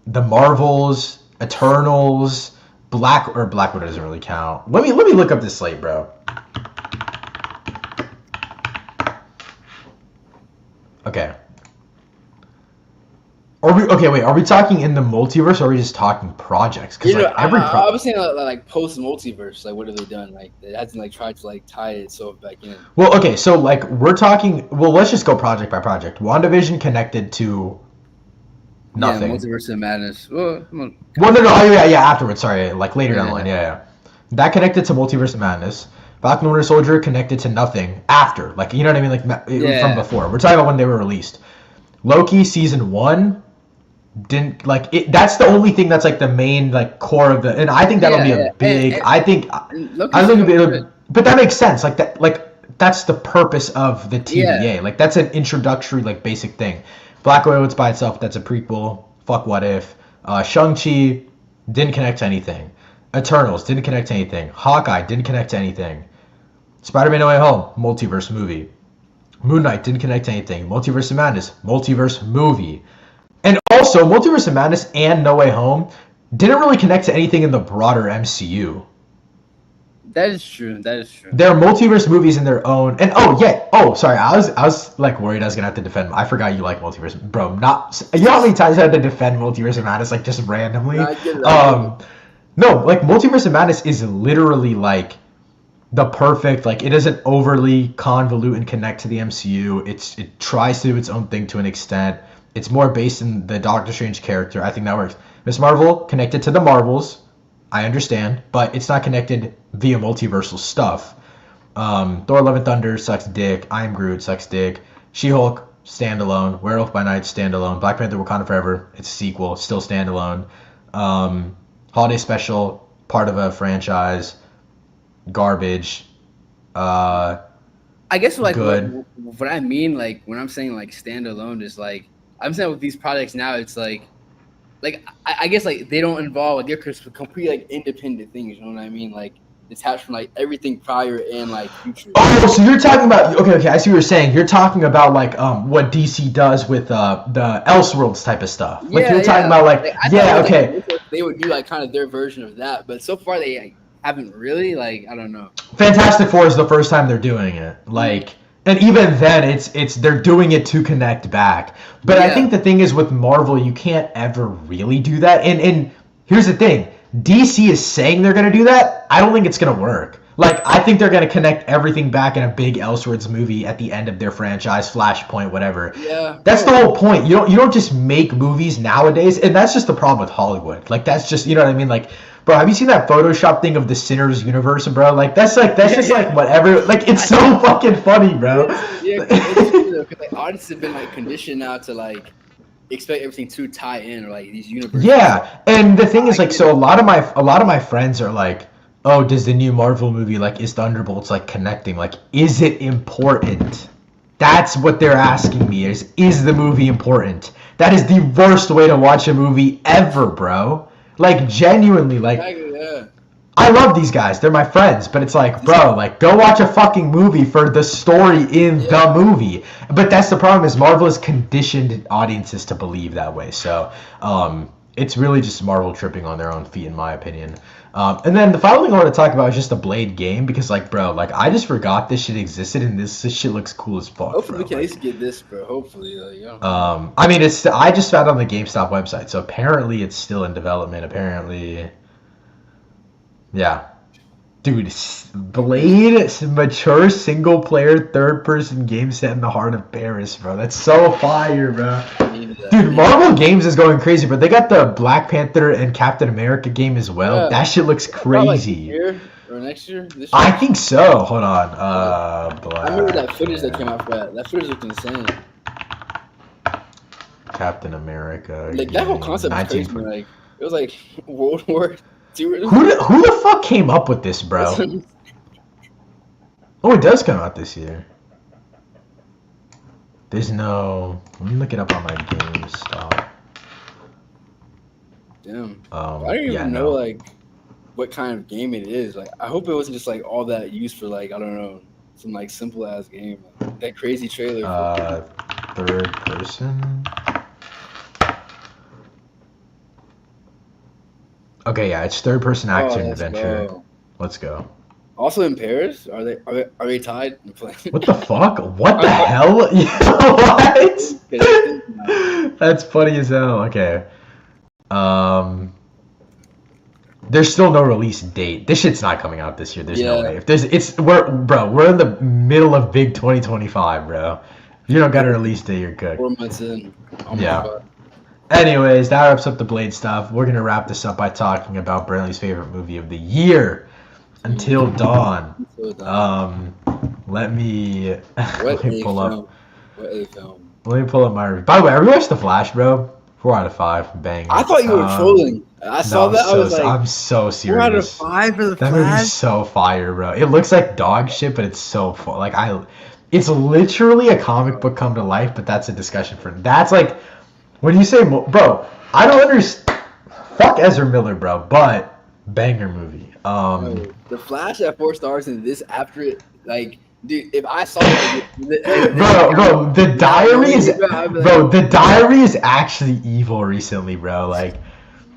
the Marvels, Eternals, Black Widow doesn't really count. Let me look up this slate, bro. Okay. Are we talking in the multiverse or are we just talking projects? Because like I was saying like post multiverse, like what have they done? Like it hasn't like tried to like tie itself back in. Well, okay, so like we're talking. Well, let's just go project by project. WandaVision connected to nothing. Yeah, multiverse of madness. Well, no. Oh, yeah. Afterwards, sorry, like later down the line. Yeah. That connected to Multiverse of Madness. Falcon and Winter Soldier connected to nothing after. Like you know what I mean? Like from before. We're talking about when they were released. Loki season 1 didn't like it. That's the only thing that's like the main like core of the. And I think that'll be a big. I think but that makes sense. Like that. Like that's the purpose of the TVA. Yeah. Like that's an introductory like basic thing. Black Widow, it's by itself. That's a prequel. Fuck what if. Shang-Chi didn't connect to anything. Eternals didn't connect to anything. Hawkeye didn't connect to anything. Spider-Man No Way Home, multiverse movie. Moon Knight didn't connect to anything. Multiverse of Madness, multiverse movie. And also, Multiverse of Madness and No Way Home didn't really connect to anything in the broader MCU. That is true. They're multiverse movies in their own. And sorry, I was like worried I was gonna have to defend. I forgot you like multiverse, bro. You know how many times I had to defend Multiverse of Madness like just randomly? No, like Multiverse of Madness is literally like the perfect, like it doesn't overly convolute and connect to the MCU. It tries to do its own thing to an extent. It's more based in the Doctor Strange character. I think that works. Miss Marvel connected to the Marvels. I understand, but it's not connected via multiversal stuff. Thor: Love and Thunder sucks dick. I Am Groot sucks dick. She-Hulk standalone. Werewolf by Night standalone. Black Panther: Wakanda Forever. It's a sequel, still standalone. Holiday special, part of a franchise. Garbage. I guess like good. What I mean, like when I'm saying like standalone is like I'm saying with these projects now, it's like I guess like they don't involve like they're complete like independent things. You know what I mean? Like detached from like everything prior and like future. Oh, so you're talking about okay. I see what you're saying. You're talking about like what DC does with the Elseworlds type of stuff. Like you're talking about like okay. They would do like kind of their version of that, but so far they haven't really like I don't know. Fantastic Four is the first time they're doing it. Like. And even then, it's they're doing it to connect back. But I think the thing is with Marvel, you can't ever really do that. And here's the thing: DC is saying they're gonna do that. I don't think it's gonna work. Like I think they're gonna connect everything back in a big Elseworlds movie at the end of their franchise, Flashpoint, whatever. Yeah. That's the whole point. You don't just make movies nowadays, and that's just the problem with Hollywood. Like that's just you know what I mean, like. Bro, have you seen that Photoshop thing of the Sinners universe, bro? Like that's just like whatever. Like it's so fucking funny, bro. Yeah, it's true because like artists have been like conditioned now to like expect everything to tie in or like these universes. Yeah, and the thing is like so a lot of my friends are like, oh, does the new Marvel movie like is Thunderbolts like connecting? Like, is it important? That's what they're asking me. Is the movie important? That is the worst way to watch a movie ever, bro. Like genuinely, like I love these guys. They're my friends, but it's like, bro, like go watch a fucking movie for the story in the movie. But that's the problem is Marvel has conditioned audiences to believe that way. So it's really just Marvel tripping on their own feet, in my opinion. And then the final thing I want to talk about is just the Blade game because, like, bro, like I just forgot this shit existed and this shit looks cool as fuck. Hopefully, we can at least get this, bro. Hopefully, I mean, I just found it on the GameStop website, so apparently it's still in development. Apparently, yeah. Dude, Blade, mature single-player third-person game set in the heart of Paris, bro. That's so fire, bro. Dude, Marvel Games is going crazy, but they got the Black Panther and Captain America game as well. Yeah. That shit looks crazy. Like year or next year? This year? I think so. Hold on. I remember that footage that came out for that. That footage looked insane. Captain America. Like that whole concept was crazy. Like it was like World War II. Who the fuck came up with this, bro? Oh, it does come out this year. There's no. Let me look it up on my GameStop. Damn. I don't even know like what kind of game it is. Like I hope it wasn't just like all that used for like I don't know some like simple ass game. Like, that crazy trailer. Third person. Okay, yeah, it's third person action adventure. Go. Let's go. Also in Paris? Are they tied? What the fuck? What the hell? What? That's funny as hell. Okay. There's still no release date. This shit's not coming out this year. There's no way. We're in the middle of big 2025, bro. If you don't got a release date, you're good. 4 months in. Oh my God. Anyways, that wraps up the Blade stuff. We're gonna wrap this up by talking about Brantley's favorite movie of the year, Until Dawn. Let me pull up. What a film. Let me pull up my review. By the way, I rewatched The Flash, bro. 4 out of 5. Bang. I thought you were trolling. I saw that. I was like, I'm so serious. 4 out of 5 for The Flash. That movie's so fire, bro. It looks like dog shit, but it's so fun. Like it's literally a comic book come to life, but that's a discussion for. That's like when you say, bro. I don't understand. Fuck Ezra Miller, bro. But banger movie. The Flash at 4 stars, and this after it, like. Dude, if I saw bro, the diary is actually evil recently, bro. Like,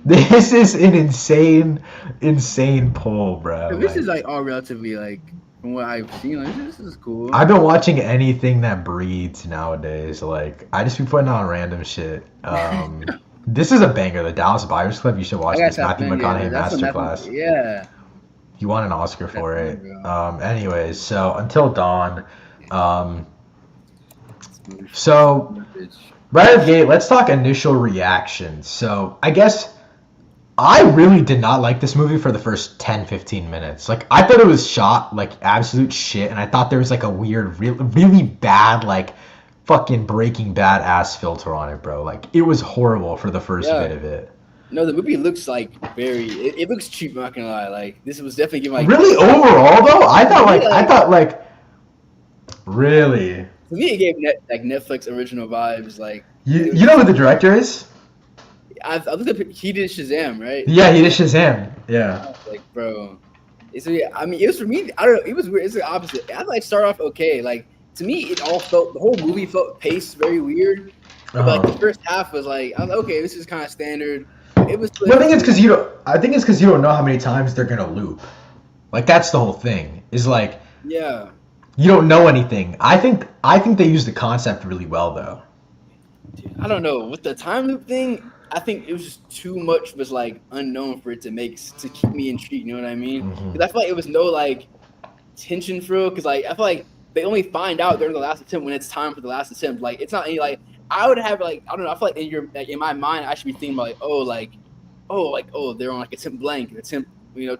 this is an insane pull, bro. This is like all relatively like from what I've seen. Like, this is cool. I've been watching anything that breathes nowadays. Like, I just be putting on random shit. This is a banger. The Dallas Buyers Club. You should watch this. Matthew McConaughey masterclass. Yeah. You won an Oscar for it. Anyways, so Until Dawn. So right out of the gate, let's talk initial reactions. So I guess I really did not like this movie for the first 10-15 minutes. Like I thought it was shot like absolute shit, and I thought there was like a weird, really bad like fucking Breaking Bad ass filter on it, bro. Like it was horrible for the first bit of it. No, the movie looks like it looks cheap. I'm not gonna lie. Like this was definitely giving like really overall though. I thought really. To me, it gave Netflix original vibes. Like you know who the director is? I looked up. He did Shazam, right? Yeah, he did Shazam. Yeah. Like, bro. So yeah, I mean, it was for me. I don't know. It was weird. It's the opposite. I like start off okay. Like to me, the whole movie felt paced very weird. But like the first half was like, I was like, okay, this is kind of standard. It was. Well, I think it's because you don't know how many times they're gonna loop. Like that's the whole thing. Is like. Yeah. You don't know anything. I think they use the concept really well though. Dude, I don't know with the time loop thing. I think it was just too much was like unknown for it to keep me intrigued. You know what I mean? Because I feel like it was no like tension for real. Because like I feel like they only find out during the last attempt when it's time for the last attempt. Like it's not any like. I would have like I don't know. I feel like in my mind I should be thinking about they're on like attempt blank, attempt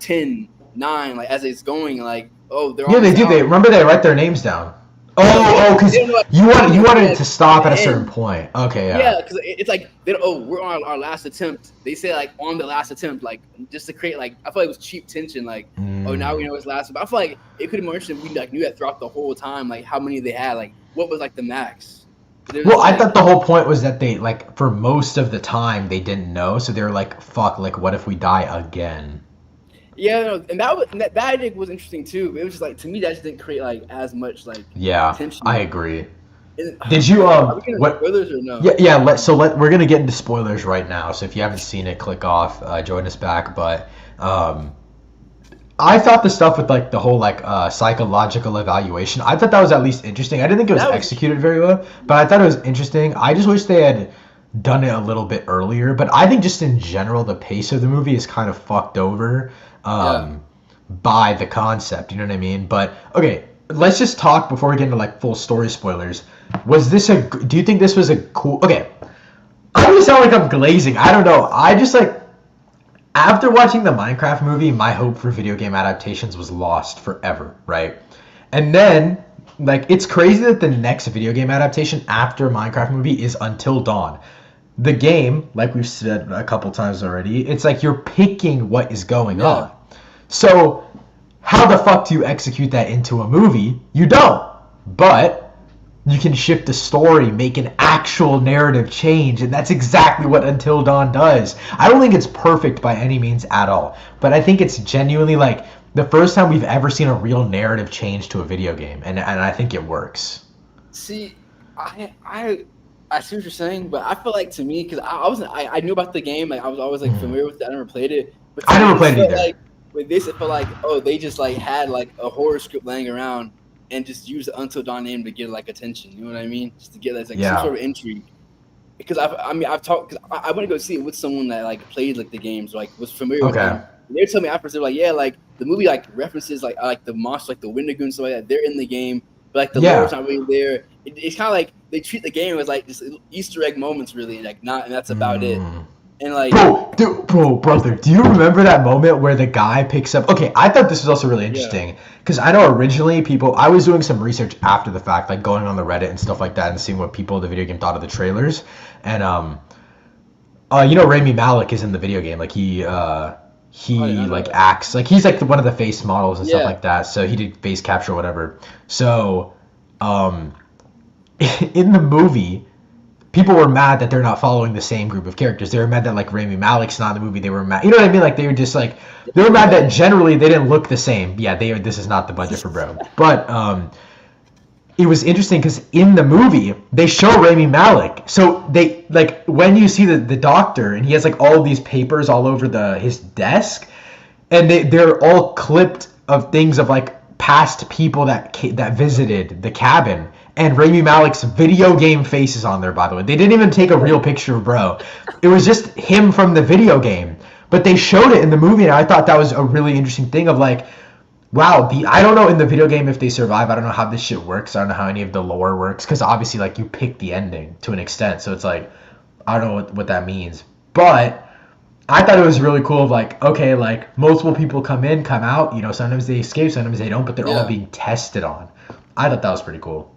10, 9 like as it's going like they do. They remember they write their names down. Because you wanted it to stop at a certain point. Okay, yeah. Yeah, because it's like we're on our last attempt. They say like on the last attempt, like just to create like I feel like it was cheap tension. Like now we know it's last. But I feel like it could be more interesting if we like knew that throughout the whole time, like how many they had, like what was like the max. Well, I thought the whole point was that they, like, for most of the time, they didn't know, so they were like, fuck, like, what if we die again? Yeah, no, and that idea was interesting, too. It was just, like, to me, that just didn't create, like, as much, like, tension. I agree. Did you, are we gonna spoilers or no? We're gonna get into spoilers right now, so if you haven't seen it, click off, join us back, but, I thought the stuff with like the whole like psychological evaluation, I thought that was at least interesting. I didn't think it was executed very well, but I thought it was interesting. I just wish they had done it a little bit earlier. But I think just in general, the pace of the movie is kind of fucked over. buy the concept. You know what I mean? But okay, let's just talk before we get into like full story spoilers. Do you think this was a cool? Okay, I'm gonna sound like I'm glazing. I don't know. I just like after watching the Minecraft movie, my hope for video game adaptations was lost forever, right? And then like it's crazy that the next video game adaptation after Minecraft movie is Until Dawn. The game, like we've said a couple times already, it's like you're picking what is going on. So how the fuck do you execute that into a movie? You don't. But you can shift the story, make an actual narrative change, and that's exactly what Until Dawn does. I don't think it's perfect by any means at all, but I think it's genuinely like the first time we've ever seen a real narrative change to a video game, and I think it works. See, I see what you're saying, but I feel like to me, because I knew about the game, like I was always like familiar with it. I never played it, but I never played it either. Like, with this, it felt like they just like had like a horror script laying around and just used the Until Dawn name to get like attention. You know what I mean? Just to get like some sort of intrigue. Because I've talked, because I want to go see it with someone that like played like the games, like was familiar with them. And they told me afterwards, they're like, yeah, like the movie like references like the monster, like the Wendigo and stuff like that. They're in the game, but like the lore's not really there. It's kind of like they treat the game as like just Easter egg moments, really, like not, and that's about it. And like, brother, do you remember that moment where the guy picks up? Okay, I thought this was also really interesting because I know originally I was doing some research after the fact, like going on the Reddit and stuff like that, and seeing what people in the video game thought of the trailers. And you know, Rami Malek is in the video game, like he like acts like he's like one of the face models and stuff like that. So he did face capture or whatever. So in the movie, people were mad that they're not following the same group of characters. They were mad that like Rami Malek's not in the movie. They were mad, you know what I mean? Like they were just like they were mad that generally they didn't look the same. Yeah, this is not the budget for bro. But it was interesting because in the movie they show Rami Malek. So they like when you see the doctor and he has like all these papers all over his desk, and they're all clipped of things of like past people that visited the cabin. And Rami Malek's video game face is on there, by the way. They didn't even take a real picture of bro. It was just him from the video game. But they showed it in the movie, and I thought that was a really interesting thing of like, wow, I don't know in the video game if they survive. I don't know how this shit works. I don't know how any of the lore works. Because obviously, like, you pick the ending to an extent. So it's like, I don't know what that means. But I thought it was really cool of like, okay, like, multiple people come in, come out. You know, sometimes they escape, sometimes they don't. But they're all being tested on. I thought that was pretty cool.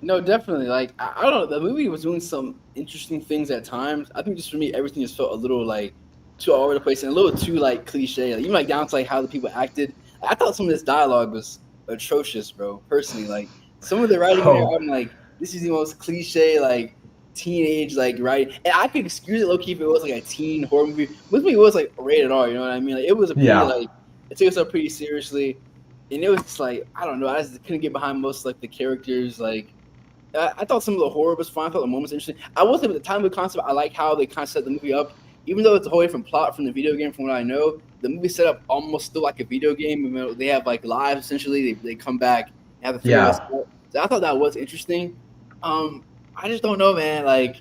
No, definitely. Like, I don't know. The movie was doing some interesting things at times. I think just for me, everything just felt a little, like, too all over the place and a little too, like, cliche. Like, even, like, down to, like, how the people acted. I thought some of this dialogue was atrocious, bro, personally. Like, some of the writing here, I'm like, this is the most cliche, like, teenage, like, writing. And I could excuse it low-key if it was, like, a teen horror movie. With me, it was, like, rated R, you know what I mean? Like, it was a pretty, like, it took itself pretty seriously. And it was just, like, I don't know. I just couldn't get behind most, like, the characters, like, I thought some of the horror was fine. I thought the moments interesting. I will say, at the time of the concept, I like how they kind of set the movie up. Even though it's a whole different plot from the video game, from what I know, the movie set up almost still like a video game. You know, they have like lives essentially. They come back and have the three of us. So I thought that was interesting. I just don't know, man. Like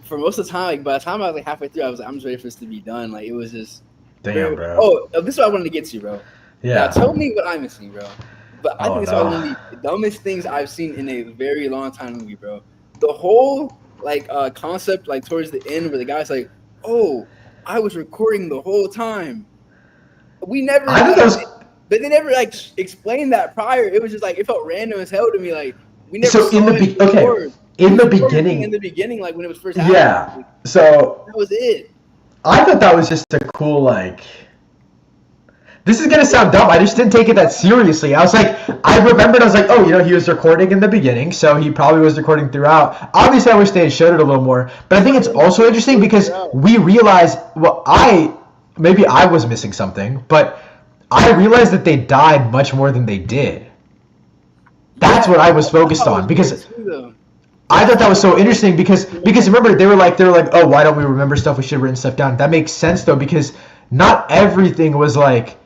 for most of the time, like by the time I was like halfway through, I was like, I'm just ready for this to be done. Like it was just damn, bro. Oh, this is what I wanted to get to, bro. Yeah. Now, tell me what I'm missing, bro. But I think it's one of the dumbest things I've seen in a very long time movie, bro. The whole like concept, like towards the end, where the guy's like, "Oh, I was recording the whole time." We never, but they never like explained that prior. It was just like it felt random as hell to me. Like we never. So in the beginning, like when it was first happening. Yeah. So that was it. I thought that was just a cool like. This is gonna sound dumb. I just didn't take it that seriously. I was like, I remembered. I was like, oh, you know, he was recording in the beginning, so he probably was recording throughout. Obviously, I wish they had showed it a little more. But I think it's also interesting because we realized. Well, maybe I was missing something, but I realized that they died much more than they did. That's what I was focused on because. I thought that was so interesting because remember they were like oh, why don't we remember stuff? We should have written stuff down. That makes sense though because not everything was like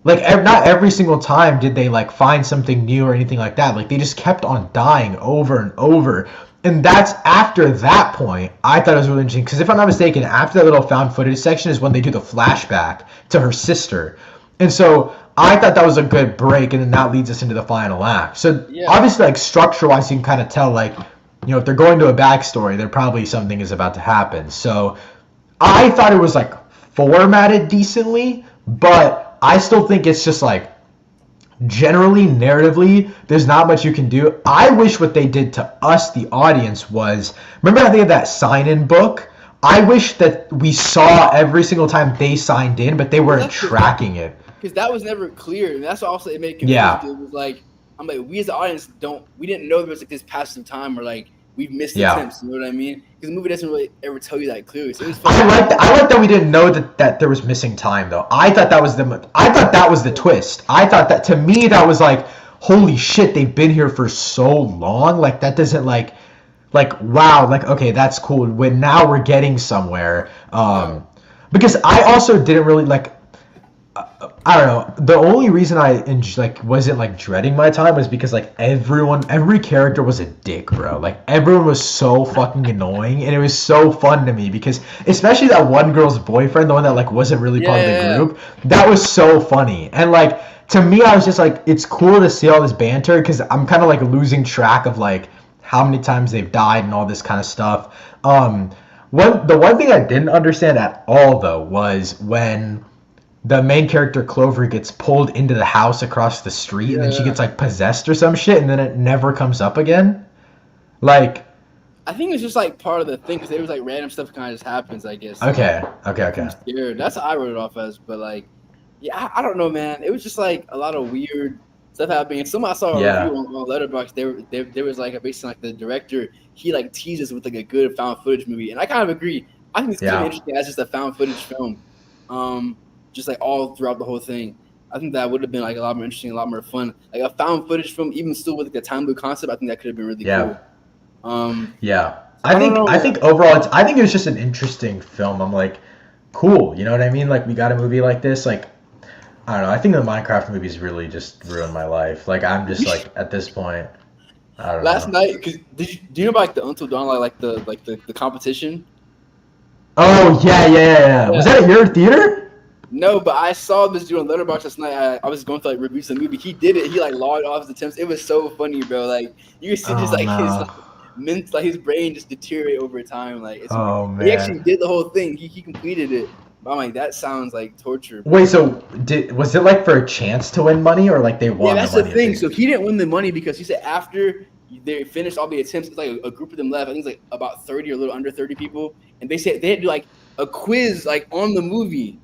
not every single time did they like find something new or anything like that. Like they just kept on dying over and over. And that's after that point, I thought it was really interesting because if I'm not mistaken, after that little found footage section is when they do the flashback to her sister. And so I thought that was a good break, and then that leads us into the final act. So Yeah. obviously, like structure-wise, you can kind of tell, like, if they're going to a backstory, there probably something is about to happen. So I thought it was like formatted decently, but I still think it's just like generally narratively, there's not much you can do. I wish what they did to us, the audience, was remember how they had that sign-in book. I wish that we saw every single time they signed in, but they weren't tracking it. Because that was never clear, and that's also it made it confusing. Yeah. It was like I'm like we as the audience we didn't know there was like this passage of time where like we've missed Yeah. attempts. You know what I mean? Because the movie doesn't really ever tell you that clearly. So it was I like that we didn't know that there was missing time though. I thought that was the twist. I thought that, to me, that was like, holy shit, they've been here for so long. Like that doesn't like wow, like okay, that's cool. When now we're getting somewhere. Because I also didn't really like. I don't know. The only reason I wasn't like dreading my time was because like every character was a dick, bro. Like everyone was so fucking annoying, and it was so fun to me because especially that one girl's boyfriend, the one that like wasn't really part of the group, that was so funny. And like to me, I was just like, it's cool to see all this banter because I'm kind of like losing track of like how many times they've died and all this kind of stuff. The one thing I didn't understand at all though was when the main character Clover gets pulled into the house across the street, and then she gets like possessed or some shit, and then it never comes up again. Like, I think it's just like part of the thing because it was like random stuff kind of just happens, I guess. Okay. I'm scared. That's how I wrote it off as, but like, yeah, I don't know, man. It was just like a lot of weird stuff happening. And someone I saw a review on Letterboxd. There was like basically like the director. He like teases with like a good found footage movie, and I kind of agree. I think it's kind of interesting as just a found footage film. Just like all throughout the whole thing. I think that would have been like a lot more interesting, a lot more fun. Like a found footage film, even still with like the time loop concept, I think that could have been really cool. I think overall, I think it was just an interesting film. I'm like, cool, you know what I mean? Like we got a movie like this. Like I don't know. I think the Minecraft movies really just ruined my life. Like I'm just like at this point, I don't know. Last night, cause do you know about like the Until Dawn, like the competition? Oh yeah. Was that at your theater? No, but I saw this dude on Letterboxd last night. I was going through like reviews of the movie. He did it. He like logged off his attempts. It was so funny, bro. Like you can see just like his brain just deteriorate over time. Like man. He actually did the whole thing. He completed it. But I'm like, that sounds like torture. Bro. Wait, so was it like for a chance to win money or like they won? Yeah, that's the thing. So he didn't win the money because he said after they finished all the attempts, it's like a group of them left. I think it's like about 30 or a little under 30 people, and they said they had to do like a quiz like on the movie.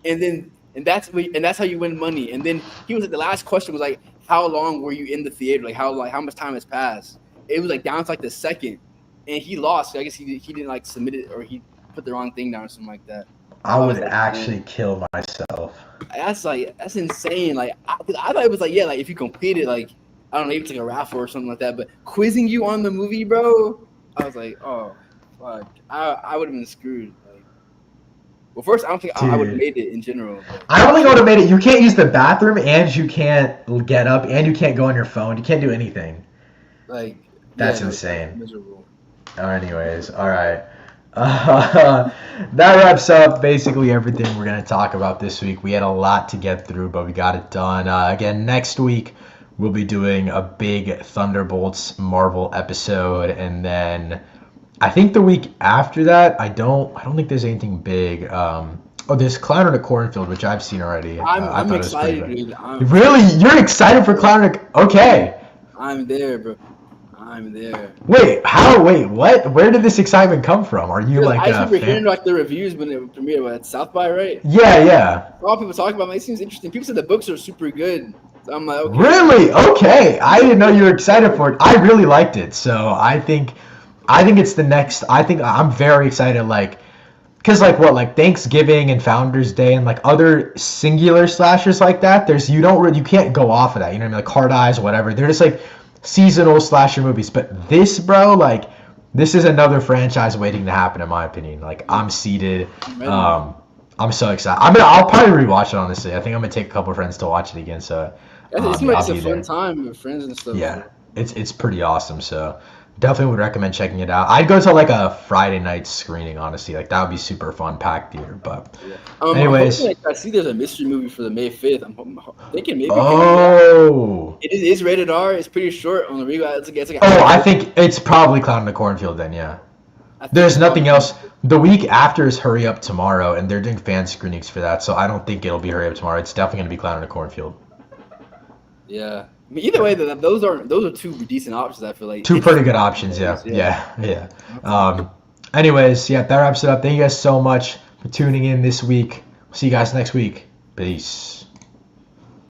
And that's how you win money. And then he was like, the last question was like, how long were you in the theater? Like how much time has passed? It was like down to like the second, and he lost. So I guess he didn't like submit it or he put the wrong thing down or something like that. I would actually kill myself. That's insane. Like I thought it was like like if you complete it, like I don't know, maybe it's like a raffle or something like that. But quizzing you on the movie, bro, I was like, oh fuck, I would have been screwed. Well, first, I don't think I would have made it in general. I don't think I would have made it. You can't use the bathroom, and you can't get up, and you can't go on your phone. You can't do anything. Like that's insane. Miserable. Anyways, all right. That wraps up basically everything we're gonna talk about this week. We had a lot to get through, but we got it done. Again, next week we'll be doing a big Thunderbolts Marvel episode, and then I think the week after that, I don't think there's anything big. There's Clown in a Cornfield, which I've seen already. I'm excited, dude. Really? You're excited for Clown in a... Okay. I'm there, bro. I'm there. Wait, how? Wait, what? Where did this excitement come from? Are you like I remember hearing like the reviews when it premiered at South by, right? Yeah. A lot of people talking about it. It seems interesting. People said the books are super good. So I'm like, okay. Really? Okay. I didn't know you were excited for it. I really liked it. So I think it's the next. I think I'm very excited. Like, cause like what, Thanksgiving and Founders Day and like other singular slashers like that. You can't go off of that. You know what I mean? Like Hard Eyes, whatever. They're just like seasonal slasher movies. But this, bro, like this is another franchise waiting to happen in my opinion. Like I'm seated. I'm so excited. I'll probably rewatch it honestly. I think I'm gonna take a couple of friends to watch it again. So it seems like it's a fun time with friends and stuff. Yeah, it's pretty awesome. So Definitely would recommend checking it out. I'd go to like a Friday night screening, honestly. Like that would be super fun, packed theater. But Yeah. I'm hoping, anyways, like, I see there's a mystery movie for the May 5th. Thinking maybe it could be that. oh, It's rated R. It's pretty short on the rewatch. It's like an oh, I hour. think it's probably Clown in the Cornfield then. Yeah. I think There's it's nothing probably. else. The week after is Hurry Up Tomorrow, and they're doing fan screenings for that, so I don't think it'll be Hurry Up Tomorrow. It's definitely gonna be Clown in the Cornfield. Yeah. I mean, either way, those are two decent options. I feel like Two pretty interesting good options, yeah, movies, yeah. yeah, yeah. Anyways, yeah, that wraps it up. Thank you guys so much for tuning in this week. See you guys next week. Peace.